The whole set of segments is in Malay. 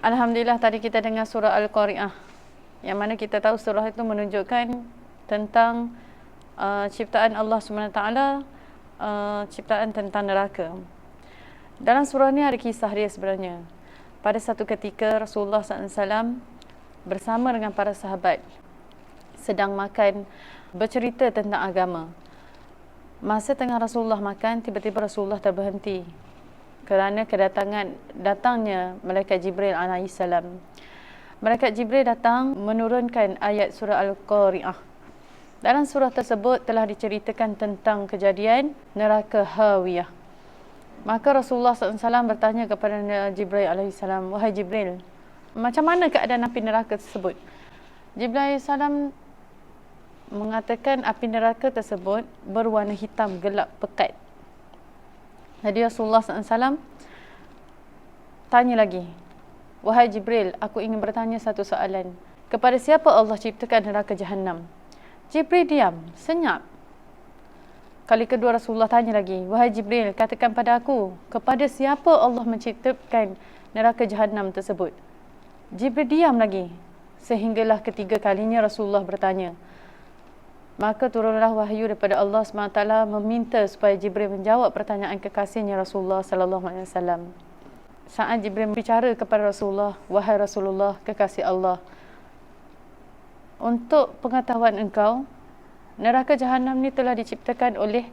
Alhamdulillah, tadi kita dengar surah Al-Qari'ah, yang mana kita tahu surah itu menunjukkan tentang ciptaan Allah SWT, ciptaan tentang neraka. Dalam surah ni ada kisah dia sebenarnya. Pada satu ketika Rasulullah SAW bersama dengan para sahabat sedang makan, bercerita tentang agama. Masa tengah Rasulullah makan, tiba-tiba Rasulullah terberhenti kerana datangnya Malaikat Jibril alaihissalam. Malaikat Jibril datang menurunkan ayat surah Al-Qari'ah. Dalam surah tersebut telah diceritakan tentang kejadian neraka Hawiyah. Maka Rasulullah SAW bertanya kepada Jibril alaihissalam, "Wahai Jibril, macam mana keadaan api neraka tersebut?" Jibril alaihissalam mengatakan api neraka tersebut berwarna hitam gelap pekat. Jadi Rasulullah SAW tanya lagi, "Wahai Jibril, aku ingin bertanya satu soalan. Kepada siapa Allah ciptakan neraka Jahannam?" Jibril diam, senyap. Kali kedua Rasulullah tanya lagi, "Wahai Jibril, katakan pada aku, kepada siapa Allah menciptakan neraka Jahannam tersebut?" Jibril diam lagi. Sehinggalah ketiga kalinya Rasulullah bertanya. Maka turunlah wahyu daripada Allah SWT meminta supaya Jibril menjawab pertanyaan kekasihnya Rasulullah SAW. Saat Jibril berbicara kepada Rasulullah, "Wahai Rasulullah, kekasih Allah, untuk pengetahuan engkau, neraka Jahannam ni telah diciptakan oleh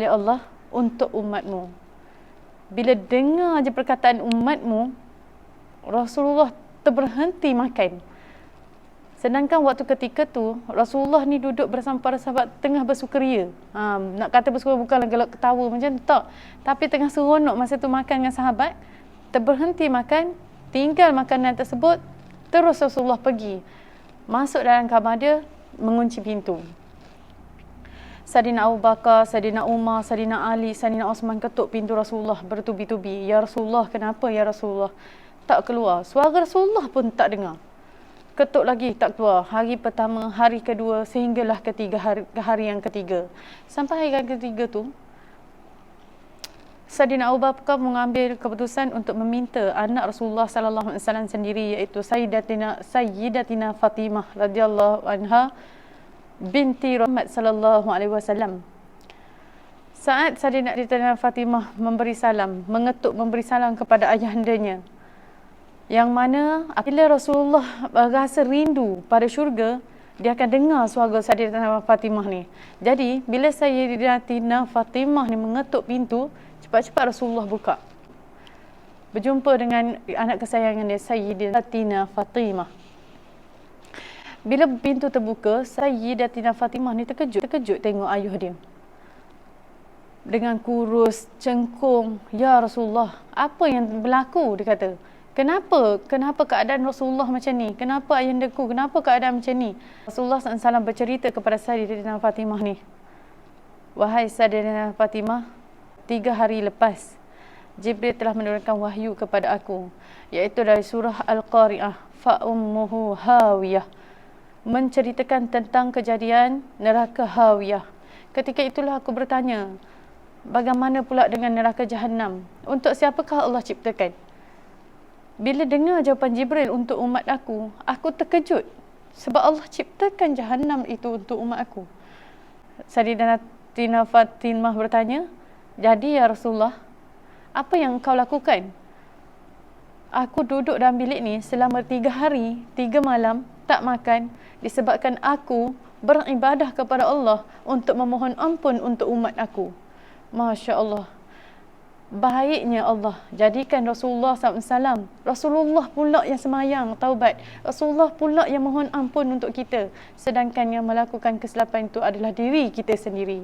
Allah untuk umatmu." Bila dengar je perkataan umatmu, Rasulullah terberhenti makan. Sedangkan waktu ketika tu Rasulullah ni duduk bersama para sahabat tengah bersukaria. Nak kata bersukaria bukanlah gelak ketawa macam tu, tak. Tapi tengah seronok masa tu makan dengan sahabat, terberhenti makan, tinggal makanan tersebut, terus Rasulullah pergi masuk dalam kamar dia, mengunci pintu. Saidina Abu Bakar, Saidina Umar, Saidina Ali, Saidina Osman ketuk pintu Rasulullah bertubi-tubi. "Ya Rasulullah, kenapa ya Rasulullah?" Tak keluar. Suara Rasulullah pun tak dengar. Ketuk lagi, tak keluar. Hari pertama, hari kedua, sehinggalah hari yang ketiga. Sampai hari yang ketiga tu, Saidina Abu Bakar mengambil keputusan untuk meminta anak Rasulullah SAW sendiri, iaitu Sayyidatina Fatimah radhiyallahu anha binti Muhammad sallallahu alaihi wasallam. Saat Sayyidatina Fatimah memberi salam kepada ayahandanya, yang mana apabila Rasulullah rasa rindu pada syurga, dia akan dengar suara Sayyidatina Fatimah ni. Jadi bila Sayyidatina Fatimah ni mengetuk pintu, cepat-cepat Rasulullah buka, berjumpa dengan anak kesayangan dia, Sayyidatina Fatimah. Bila pintu terbuka, Sayyidatina Fatimah ni terkejut tengok ayah dia dengan kurus, cengkung. "Ya Rasulullah, apa yang berlaku?" dia kata. Kenapa keadaan Rasulullah macam ni? Kenapa ayahandaku? Kenapa keadaan macam ni? Rasulullah SAW bercerita kepada Sayyidatina Fatimah ni, "Wahai Sayyidatina Fatimah, 3 hari lepas Jibril telah menurunkan wahyu kepada aku, iaitu dari surah Al-Qari'ah, fa ummuhu hawiyah, menceritakan tentang kejadian neraka Hawiyah. Ketika itulah aku bertanya, bagaimana pula dengan neraka Jahannam? Untuk siapakah Allah ciptakan?" Bila dengar jawapan Jibril untuk umat aku terkejut sebab Allah ciptakan Jahannam itu untuk umat aku. Sayyidatina Fatimah bertanya, "Jadi ya Rasulullah, apa yang engkau lakukan?" "Aku duduk dalam bilik ni selama 3 hari 3 malam tak makan disebabkan aku beribadah kepada Allah untuk memohon ampun untuk umat aku." Masya Allah, baiknya Allah jadikan Rasulullah SAW, Rasulullah pula yang semayang taubat, Rasulullah pula yang mohon ampun untuk kita, sedangkan yang melakukan kesilapan itu adalah diri kita sendiri.